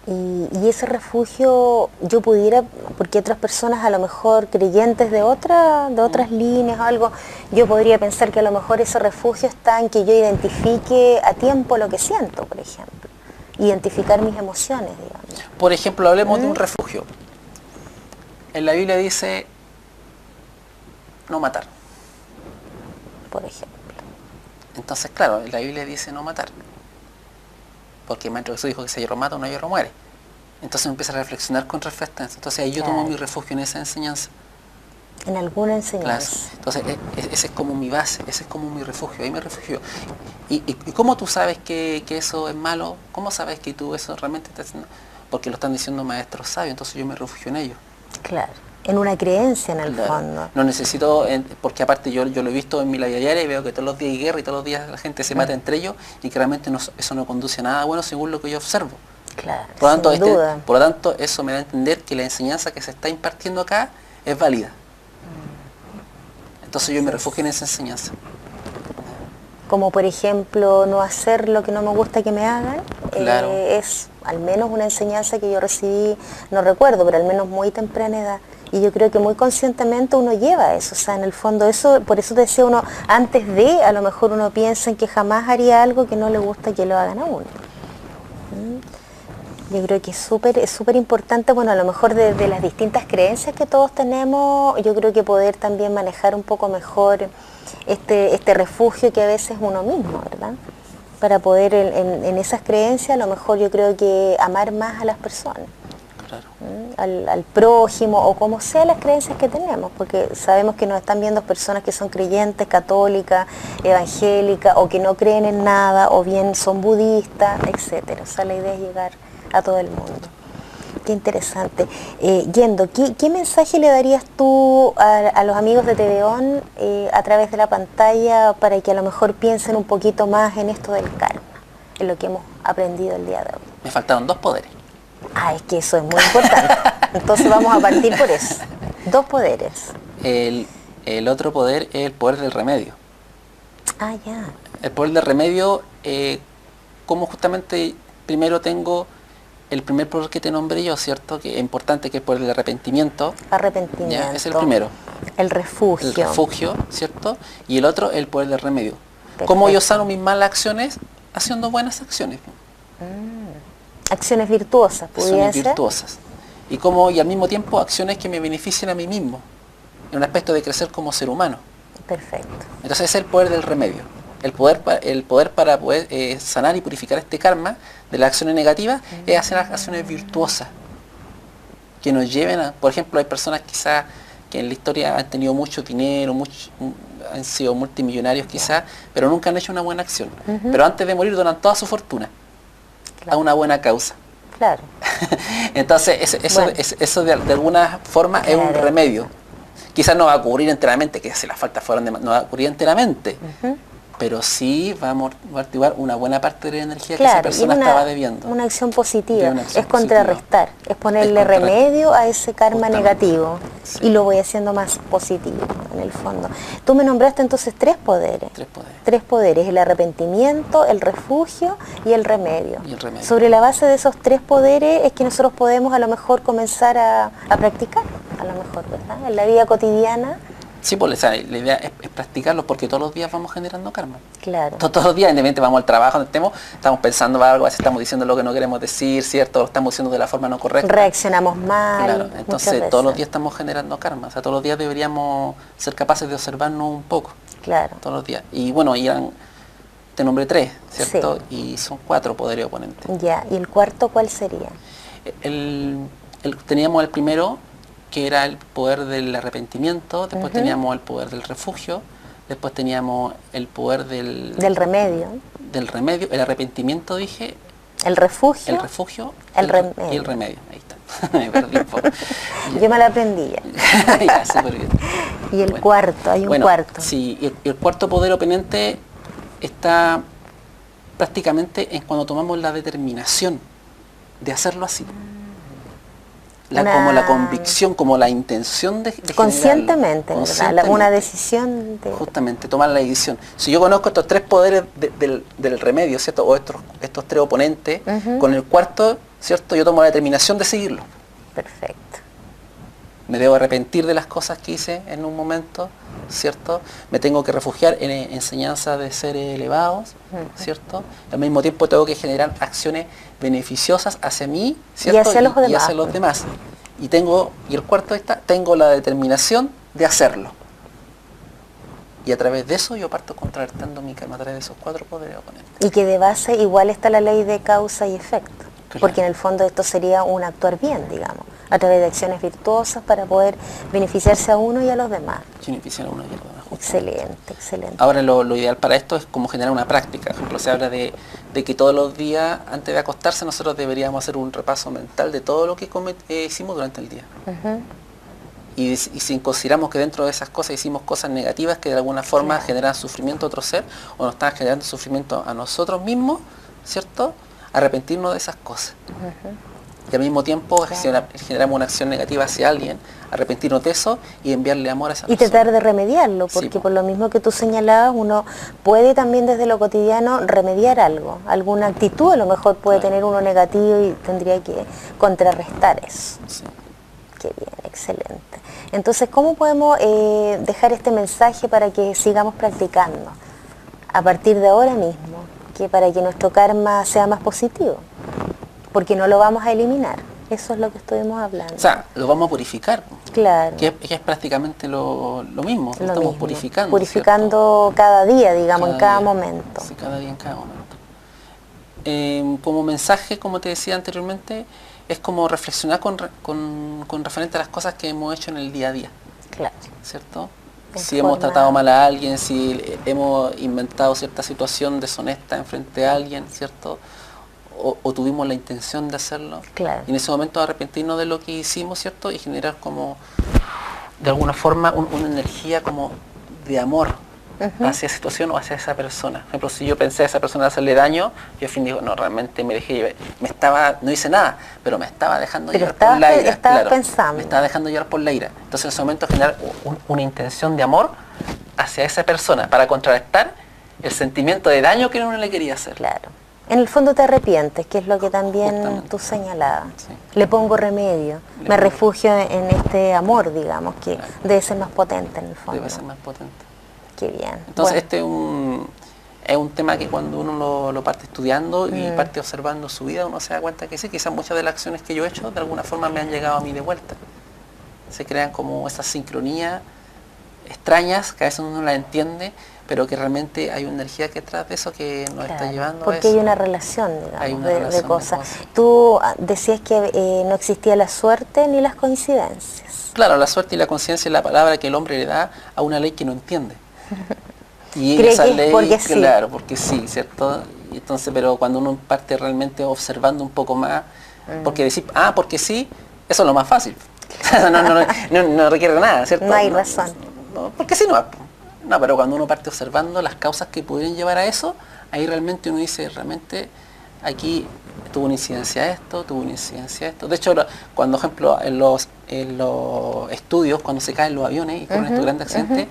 [SPEAKER 1] Y ese refugio yo pudiera, porque otras personas a lo mejor creyentes de otras líneas o algo, yo podría pensar que a lo mejor ese refugio está en que yo identifique a tiempo lo que siento, por ejemplo. Identificar mis emociones, digamos.
[SPEAKER 2] Por ejemplo, hablemos de un refugio. En la Biblia dice no matar.
[SPEAKER 1] Por ejemplo.
[SPEAKER 2] Entonces, claro, en la Biblia dice no matar. Porque el Maestro Jesús dijo que si hierro mata, un hierro muere. Entonces me empieza a reflexionar con respecto a eso. Entonces ahí yo tomo mi refugio en esa enseñanza.
[SPEAKER 1] En alguna enseñanza.
[SPEAKER 2] Claro. Entonces ese es como mi base, ese es como mi refugio, ahí me refugio. ¿Y cómo tú sabes que eso es malo? ¿Cómo sabes que tú eso realmente estás haciendo? Porque lo están diciendo maestros sabios, entonces yo me refugio en ellos.
[SPEAKER 1] Claro, en una creencia en el fondo.
[SPEAKER 2] No necesito, porque aparte yo lo he visto en mi vida diaria y veo que todos los días hay guerra y todos los días la gente se mata entre ellos y que realmente eso no conduce a nada bueno según lo que yo observo.
[SPEAKER 1] Claro,
[SPEAKER 2] por lo tanto, eso me da a entender que la enseñanza que se está impartiendo acá es válida. Entonces yo me refugio en esa enseñanza.
[SPEAKER 1] Como por ejemplo no hacer lo que no me gusta que me hagan,
[SPEAKER 2] claro.
[SPEAKER 1] Es al menos una enseñanza que yo recibí, no recuerdo, pero al menos muy temprana edad. Y yo creo que muy conscientemente uno lleva eso, o sea, en el fondo eso, por eso te decía uno, antes de, a lo mejor uno piensa en que jamás haría algo que no le gusta que lo hagan a uno. Yo creo que es súper importante, bueno, a lo mejor de las distintas creencias que todos tenemos, yo creo que poder también manejar un poco mejor este refugio que a veces es uno mismo, ¿verdad? Para poder en esas creencias, a lo mejor yo creo que amar más a las personas. Claro. Al prójimo o como sea las creencias que tenemos, porque sabemos que nos están viendo personas que son creyentes, católicas, evangélicas, o que no creen en nada, o bien son budistas, etcétera. O sea, la idea es llegar a todo el mundo. Qué interesante. Yendo, ¿qué mensaje le darías tú a los amigos de TVON a través de la pantalla para que a lo mejor piensen un poquito más en esto del karma, en lo que hemos aprendido el día de hoy?
[SPEAKER 2] Me faltaron 2 poderes.
[SPEAKER 1] Es que eso es muy importante. Entonces vamos a partir por eso. 2 poderes.
[SPEAKER 2] El otro poder es el poder del remedio.
[SPEAKER 1] Ya.
[SPEAKER 2] El poder del remedio, como justamente primero tengo el primer poder que te nombré yo, ¿cierto? Que es importante, que es el poder del arrepentimiento.
[SPEAKER 1] Arrepentimiento.
[SPEAKER 2] ¿Ya? Es el primero.
[SPEAKER 1] El refugio.
[SPEAKER 2] El refugio, ¿cierto? Y el otro, el poder del remedio. Perfecto. ¿Cómo yo sano mis malas acciones? Haciendo buenas acciones.
[SPEAKER 1] Acciones virtuosas,
[SPEAKER 2] acciones virtuosas. Y al mismo tiempo acciones que me beneficien a mí mismo, en un aspecto de crecer como ser humano.
[SPEAKER 1] Perfecto.
[SPEAKER 2] Entonces ese es el poder del remedio. El poder para poder sanar y purificar este karma de las acciones negativas es hacer las acciones virtuosas que nos lleven a, por ejemplo, hay personas quizás que en la historia han tenido mucho dinero, han sido multimillonarios quizás, pero nunca han hecho una buena acción. Pero antes de morir donan toda su fortuna a una buena causa.
[SPEAKER 1] Claro.
[SPEAKER 2] Entonces, eso de alguna forma es un remedio. Quizás no va a cubrir enteramente, que si las faltas fueron no va a cubrir enteramente, pero sí va a amortiguar una buena parte de la energía que esa persona estaba debiendo.
[SPEAKER 1] Una acción positiva,
[SPEAKER 2] Una acción
[SPEAKER 1] es contrarrestar, es ponerle remedio a ese karma negativo y lo voy haciendo más positivo en el fondo. Tú me nombraste entonces 3 poderes.
[SPEAKER 2] 3 poderes.
[SPEAKER 1] 3 poderes, el arrepentimiento, el refugio y el remedio.
[SPEAKER 2] Y el remedio.
[SPEAKER 1] Sobre la base de esos 3 poderes es que nosotros podemos a lo mejor comenzar a practicar, a lo mejor, ¿verdad? En la vida cotidiana.
[SPEAKER 2] Sí, pues la idea es practicarlo porque todos los días vamos generando karma.
[SPEAKER 1] Claro.
[SPEAKER 2] Todos los días, independientemente vamos al trabajo, donde estamos pensando algo, a veces estamos diciendo lo que no queremos decir, ¿cierto? Lo estamos diciendo de la forma no correcta.
[SPEAKER 1] Reaccionamos mal.
[SPEAKER 2] Claro, entonces todos los días estamos generando karma. O sea, todos los días deberíamos ser capaces de observarnos un poco.
[SPEAKER 1] Claro.
[SPEAKER 2] Todos los días. Y bueno, te nombré 3, ¿cierto? Sí. Y son 4 poderes oponentes.
[SPEAKER 1] Ya, ¿y el cuarto cuál sería?
[SPEAKER 2] Teníamos el primero, que era el poder del arrepentimiento, después teníamos el poder del refugio, después teníamos el poder del
[SPEAKER 1] remedio.
[SPEAKER 2] Del remedio, el arrepentimiento dije.
[SPEAKER 1] El refugio.
[SPEAKER 2] El refugio.
[SPEAKER 1] El remedio.
[SPEAKER 2] Y el remedio, ahí está. Me perdí un poco.
[SPEAKER 1] Yo me la aprendí ya.
[SPEAKER 2] Ya, súper bien.
[SPEAKER 1] Y el cuarto, hay un cuarto.
[SPEAKER 2] Sí, y el cuarto poder oponente está prácticamente en cuando tomamos la determinación de hacerlo así. Como la convicción, como la intención de
[SPEAKER 1] conscientemente, ¿verdad? Una decisión de...
[SPEAKER 2] Justamente, tomar la decisión. Si yo conozco estos 3 poderes del remedio, ¿cierto? O estos 3 oponentes, con el cuarto, ¿cierto? Yo tomo la determinación de seguirlo.
[SPEAKER 1] Perfecto.
[SPEAKER 2] Me debo arrepentir de las cosas que hice en un momento, ¿cierto? Me tengo que refugiar en enseñanzas de seres elevados, ¿cierto? Al mismo tiempo tengo que generar acciones beneficiosas hacia mí, ¿cierto?
[SPEAKER 1] Y hacia los
[SPEAKER 2] demás. Y el cuarto tengo la determinación de hacerlo. Y a través de eso yo parto contrarrestando mi karma a través de esos 4 poderes oponentes.
[SPEAKER 1] Y que de base igual está la ley de causa y efecto. Claro. Porque en el fondo esto sería un actuar bien, digamos, a través de acciones virtuosas para poder beneficiarse a uno y a los demás.
[SPEAKER 2] Beneficiar a uno y a los demás.
[SPEAKER 1] Excelente, excelente.
[SPEAKER 2] Ahora lo ideal para esto es como generar una práctica. Por ejemplo, se habla de que todos los días, antes de acostarse, nosotros deberíamos hacer un repaso mental de todo lo que hicimos durante el día. Y si consideramos que dentro de esas cosas hicimos cosas negativas que de alguna forma generan sufrimiento a otro ser o nos están generando sufrimiento a nosotros mismos, ¿cierto? Arrepentirnos de esas cosas. Y al mismo tiempo generamos una acción negativa hacia alguien, arrepentirnos de eso y enviarle amor a esa persona. Y
[SPEAKER 1] tratar de remediarlo, porque por lo mismo que tú señalabas, uno puede también desde lo cotidiano remediar algo, alguna actitud a lo mejor puede tener uno negativo y tendría que contrarrestar eso.
[SPEAKER 2] Sí.
[SPEAKER 1] Qué bien, excelente. Entonces, ¿cómo podemos dejar este mensaje para que sigamos practicando a partir de ahora mismo? Que para que nuestro karma sea más positivo, porque no lo vamos a eliminar, eso es lo que estuvimos hablando.
[SPEAKER 2] O sea, lo vamos a purificar.
[SPEAKER 1] Claro.
[SPEAKER 2] Que es prácticamente lo mismo, lo estamos mismo. Purificando.
[SPEAKER 1] Purificando, ¿cierto? Cada día, digamos, en cada momento.
[SPEAKER 2] Sí, cada día en cada momento. Como mensaje, como te decía anteriormente, es como reflexionar con referente a las cosas que hemos hecho en el día a día.
[SPEAKER 1] Claro.
[SPEAKER 2] ¿Cierto? Si hemos tratado mal a alguien, si hemos inventado cierta situación deshonesta enfrente a alguien, ¿cierto? O tuvimos la intención de hacerlo.
[SPEAKER 1] Claro.
[SPEAKER 2] Y en ese momento arrepentirnos de lo que hicimos, ¿cierto? Y generar como, de alguna forma, una energía como de amor hacia esa situación o hacia esa persona. Por ejemplo, si yo pensé a esa persona hacerle daño, yo al fin digo, no, realmente me dejé, no hice nada, pero me estaba dejando llevar por la ira.
[SPEAKER 1] Claro, pensando.
[SPEAKER 2] Me estaba dejando llevar por la ira. Entonces en ese momento generar una intención de amor hacia esa persona para contrarrestar el sentimiento de daño que uno le quería hacer.
[SPEAKER 1] Claro. En el fondo te arrepientes, que es lo que también tú señalabas. Sí. Le pongo remedio, me refugio en este amor, digamos, que debe ser más potente en el fondo.
[SPEAKER 2] Debe ser más potente.
[SPEAKER 1] Qué bien.
[SPEAKER 2] Entonces este es un tema que cuando uno lo parte estudiando y parte observando su vida, uno se da cuenta que sí, quizás muchas de las acciones que yo he hecho de alguna forma me han llegado a mí de vuelta. Se crean como esas sincronías extrañas que a veces uno no las entiende, pero que realmente hay una energía que detrás de eso que nos está llevando
[SPEAKER 1] porque
[SPEAKER 2] a eso.
[SPEAKER 1] Hay una relación, digamos,
[SPEAKER 2] hay una
[SPEAKER 1] de
[SPEAKER 2] relación
[SPEAKER 1] cosas. Tú decías que no existía la suerte ni las coincidencias.
[SPEAKER 2] Claro, la suerte y la conciencia es la palabra que el hombre le da a una ley que no entiende. Y
[SPEAKER 1] ¿Cree
[SPEAKER 2] esa
[SPEAKER 1] que es
[SPEAKER 2] ley,
[SPEAKER 1] porque sí?
[SPEAKER 2] claro, porque sí, ¿cierto? Y entonces, pero cuando uno parte realmente observando un poco más, porque decir, porque sí, eso es lo más fácil. No requiere nada, ¿cierto?
[SPEAKER 1] No hay razón.
[SPEAKER 2] Porque sí no. No, pero cuando uno parte observando las causas que pudieran llevar a eso, ahí realmente uno dice, realmente aquí tuvo una incidencia esto, tuvo una incidencia esto. De hecho, cuando, ejemplo, en los estudios, cuando se caen los aviones y ocurren estos grandes accidentes,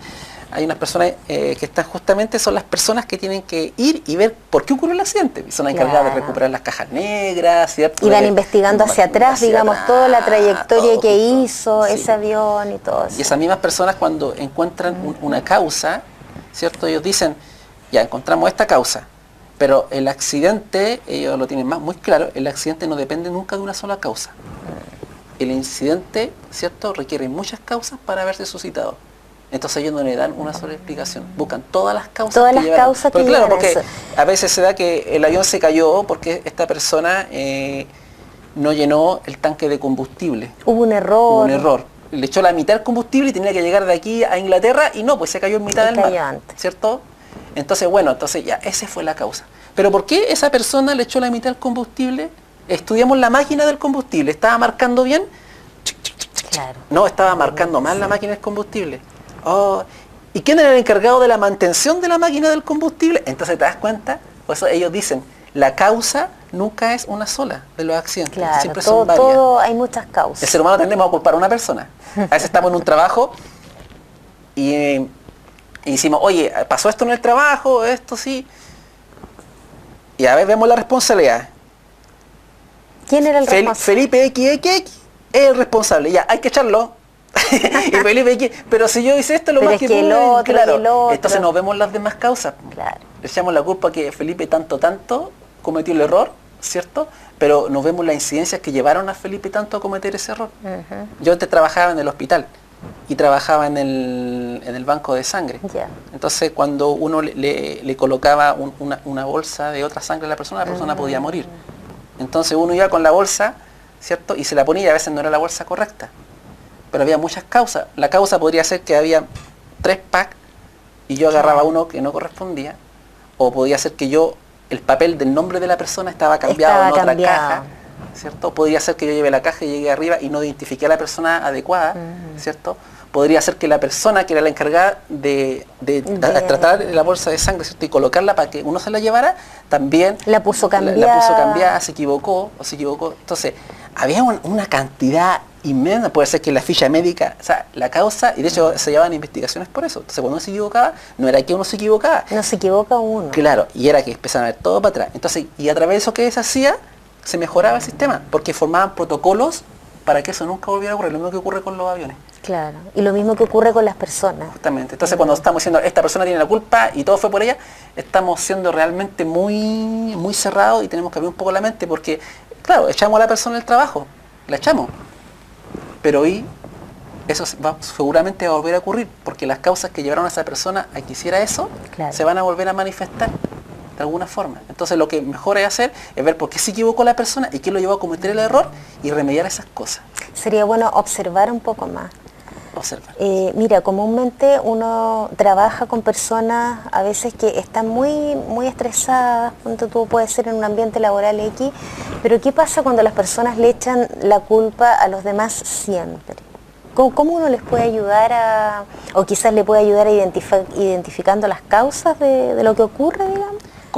[SPEAKER 2] hay unas personas que están justamente, son las personas que tienen que ir y ver por qué ocurrió el accidente. Y son las encargadas de recuperar las cajas negras, ¿cierto?
[SPEAKER 1] Y van investigando hacia atrás, digamos, toda la trayectoria
[SPEAKER 2] todo,
[SPEAKER 1] que
[SPEAKER 2] justo.
[SPEAKER 1] hizo
[SPEAKER 2] Sí.
[SPEAKER 1] ese avión y todo eso.
[SPEAKER 2] Y esas mismas personas cuando encuentran una causa, ¿cierto? Ellos dicen, ya encontramos esta causa, pero el accidente, ellos lo tienen muy claro, el accidente no depende nunca de una sola causa. El incidente, ¿cierto? Requiere muchas causas para haberse suscitado. Entonces ellos no le dan una sola explicación, buscan todas las causas
[SPEAKER 1] Todas
[SPEAKER 2] que
[SPEAKER 1] las
[SPEAKER 2] llevaron.
[SPEAKER 1] causas que
[SPEAKER 2] Porque, claro,
[SPEAKER 1] llevan
[SPEAKER 2] porque
[SPEAKER 1] eso.
[SPEAKER 2] a veces se da que el avión se cayó porque esta persona no llenó el tanque de combustible.
[SPEAKER 1] Hubo un error.
[SPEAKER 2] Hubo un error. Le echó la mitad del combustible y tenía que llegar de aquí a Inglaterra y no, pues se cayó en mitad del mar.
[SPEAKER 1] Antes.
[SPEAKER 2] ¿Cierto? Entonces, bueno, entonces ya, esa fue la causa. Pero ¿por qué esa persona le echó la mitad del combustible? Estudiamos la máquina del combustible, ¿estaba marcando bien?
[SPEAKER 1] Claro.
[SPEAKER 2] No, estaba marcando mal la máquina del combustible. Oh, ¿y quién era el encargado de la mantención de la máquina del combustible? Entonces te das cuenta, por eso ellos dicen, la causa nunca es una sola de los accidentes,
[SPEAKER 1] Claro,
[SPEAKER 2] siempre son varias.
[SPEAKER 1] todo hay muchas causas.
[SPEAKER 2] El ser humano tendemos a culpar a una persona. A veces estamos en un trabajo y decimos, oye, pasó esto en el trabajo, esto sí. Y a ver, vemos la responsabilidad.
[SPEAKER 1] ¿Quién era el responsable?
[SPEAKER 2] Felipe XX es el responsable, ya, hay que echarlo. Y Felipe X, pero si yo hice esto, lo
[SPEAKER 1] Pero
[SPEAKER 2] más
[SPEAKER 1] es
[SPEAKER 2] que
[SPEAKER 1] que el
[SPEAKER 2] pude,
[SPEAKER 1] otro,
[SPEAKER 2] claro.
[SPEAKER 1] y el otro.
[SPEAKER 2] Entonces nos vemos las demás causas.
[SPEAKER 1] Claro.
[SPEAKER 2] Le echamos la culpa que Felipe tanto cometió el error, ¿cierto? Pero nos vemos las incidencias que llevaron a Felipe tanto a cometer ese error. Yo antes trabajaba en el hospital y trabajaba en el banco de sangre.
[SPEAKER 1] Ya.
[SPEAKER 2] Entonces cuando uno le colocaba una bolsa de otra sangre a la persona podía morir. Entonces uno iba con la bolsa, ¿cierto? Y se la ponía y a veces no era la bolsa correcta. Pero había muchas causas. La causa podría ser que había 3 packs y yo agarraba uno que no correspondía. O podía ser que el papel del nombre de la persona estaba cambiado en otra caja, ¿cierto? Podría ser que yo lleve la caja y llegué arriba y no identifiqué a la persona adecuada, ¿cierto? Podría ser que la persona que era la encargada de tratar la bolsa de sangre, ¿cierto? Y colocarla para que uno se la llevara, también
[SPEAKER 1] La puso
[SPEAKER 2] la
[SPEAKER 1] cambiada.
[SPEAKER 2] puso cambiada, se equivocó. Entonces, había una cantidad inmensa, puede ser que la ficha médica, o sea, la causa, y de hecho se llevaban investigaciones por eso. Entonces, cuando uno se equivocaba, no era que uno se equivocaba.
[SPEAKER 1] No se equivoca uno.
[SPEAKER 2] Claro, y era que empezaban a ver todo para atrás. Entonces, y a través de eso que se hacía, se mejoraba el sistema, porque formaban protocolos para que eso nunca volviera a ocurrir, lo mismo que ocurre con los aviones.
[SPEAKER 1] Claro. Y lo mismo que ocurre con las personas.
[SPEAKER 2] Justamente. Entonces, cuando estamos diciendo, esta persona tiene la culpa y todo fue por ella, estamos siendo realmente muy, muy cerrados y tenemos que abrir un poco la mente, porque, claro, echamos a la persona del trabajo, la echamos. Pero hoy eso seguramente va a volver a ocurrir, porque las causas que llevaron a esa persona a que hiciera eso,
[SPEAKER 1] Claro.
[SPEAKER 2] se van a volver a manifestar de alguna forma. Entonces lo que mejor es hacer es ver por qué se equivocó la persona y qué lo llevó a cometer el error y remediar esas cosas.
[SPEAKER 1] Sería bueno observar un poco más.
[SPEAKER 2] Observar.
[SPEAKER 1] Mira, comúnmente uno trabaja con personas a veces que están muy, muy estresadas, tú puede ser en un ambiente laboral X, pero ¿qué pasa cuando las personas le echan la culpa a los demás siempre? ¿Cómo uno les puede ayudar o quizás le puede ayudar a identificando las causas de lo que ocurre, digamos?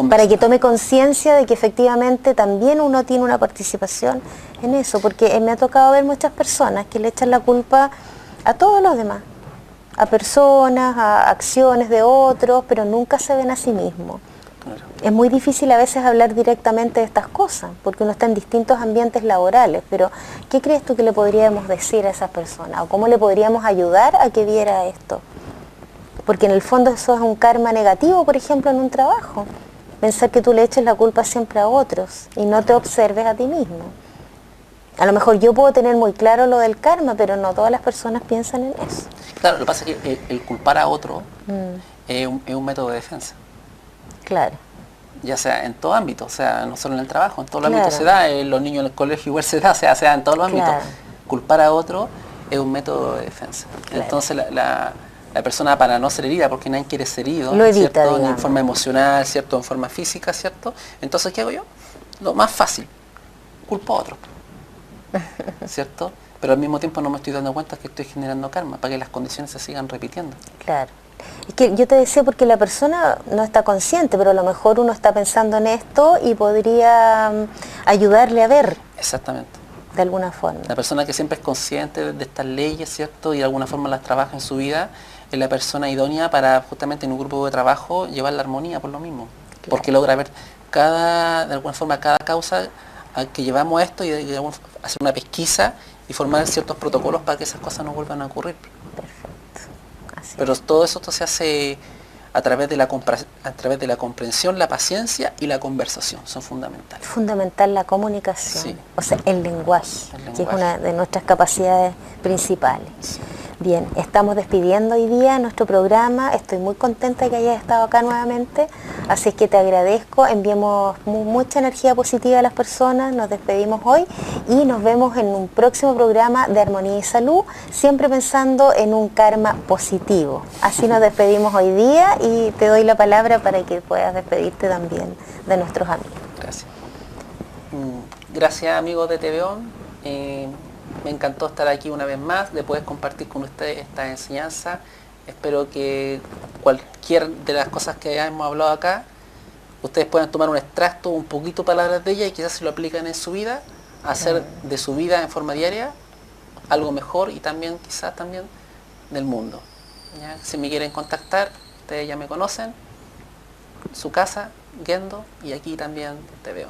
[SPEAKER 1] Para que tome conciencia de que efectivamente también uno tiene una participación en eso, porque me ha tocado ver muchas personas que le echan la culpa a todos los demás, a personas, a acciones de otros, pero nunca se ven a sí mismos.
[SPEAKER 2] Claro.
[SPEAKER 1] Es muy difícil a veces hablar directamente de estas cosas, porque uno está en distintos ambientes laborales, pero ¿qué crees tú que le podríamos decir a esas personas? ¿O cómo le podríamos ayudar a que viera esto? Porque en el fondo eso es un karma negativo, por ejemplo, en un trabajo. Pensar que tú le eches la culpa siempre a otros y no te observes a ti mismo. A lo mejor yo puedo tener muy claro lo del karma, pero no todas las personas piensan en eso.
[SPEAKER 2] Claro, lo que pasa es que el culpar a otro es un método de defensa.
[SPEAKER 1] Claro.
[SPEAKER 2] Ya sea en todo ámbito, o sea, no solo en el trabajo, en todos los
[SPEAKER 1] Claro.
[SPEAKER 2] ámbitos se da, en los niños en el colegio igual se da, se da en todos los ámbitos.
[SPEAKER 1] Claro.
[SPEAKER 2] Culpar a otro es un método de defensa.
[SPEAKER 1] Claro.
[SPEAKER 2] Entonces La persona, para no ser herida, porque nadie quiere ser herido,
[SPEAKER 1] lo evita,
[SPEAKER 2] ¿cierto? Ni en
[SPEAKER 1] digamos.
[SPEAKER 2] forma emocional, ¿cierto? En forma física, ¿cierto? Entonces, ¿qué hago yo? Lo más fácil, culpo a otro, ¿cierto? Pero al mismo tiempo no me estoy dando cuenta que estoy generando karma, para que las condiciones se sigan repitiendo.
[SPEAKER 1] Claro. Es que yo te decía porque la persona no está consciente, pero a lo mejor uno está pensando en esto y podría ayudarle a ver
[SPEAKER 2] Exactamente.
[SPEAKER 1] de alguna forma.
[SPEAKER 2] La persona que siempre es consciente de estas leyes, ¿cierto? Y de alguna forma las trabaja en su vida, es la persona idónea para justamente en un grupo de trabajo llevar la armonía por lo mismo.
[SPEAKER 1] Claro.
[SPEAKER 2] Porque logra ver de alguna forma, cada causa a que llevamos esto y digamos, hacer una pesquisa y formar ciertos protocolos para que esas cosas no vuelvan a ocurrir.
[SPEAKER 1] Perfecto. Así
[SPEAKER 2] Pero
[SPEAKER 1] es.
[SPEAKER 2] todo eso se hace a través de la comprensión, la paciencia y la conversación. Son fundamentales.
[SPEAKER 1] Fundamental la comunicación,
[SPEAKER 2] Sí.
[SPEAKER 1] o sea, el lenguaje,
[SPEAKER 2] El
[SPEAKER 1] que es
[SPEAKER 2] lenguaje.
[SPEAKER 1] una de nuestras capacidades principales.
[SPEAKER 2] Sí.
[SPEAKER 1] Bien, estamos despidiendo hoy día nuestro programa. Estoy muy contenta que hayas estado acá nuevamente, así es que te agradezco. Enviemos mucha energía positiva a las personas. Nos despedimos hoy y nos vemos en un próximo programa de Armonía y Salud, siempre pensando en un karma positivo. Así nos despedimos hoy día y te doy la palabra para que puedas despedirte también de nuestros amigos.
[SPEAKER 2] Gracias. Gracias, amigos de TVON. Me encantó estar aquí una vez más, de poder compartir con ustedes esta enseñanza. Espero que cualquier de las cosas que hemos hablado acá, ustedes puedan tomar un extracto, un poquito palabras de ella y quizás si lo aplican en su vida, hacer de su vida en forma diaria algo mejor y también quizás también del mundo. ¿Ya? Si me quieren contactar, ustedes ya me conocen, su casa, Gendo, y aquí también te veo.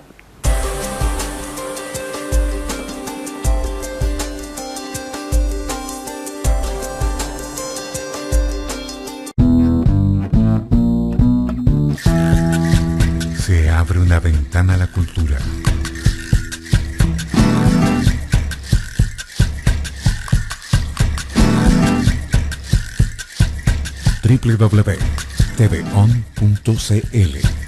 [SPEAKER 3] Se abre una ventana a la cultura. www.tvon.cl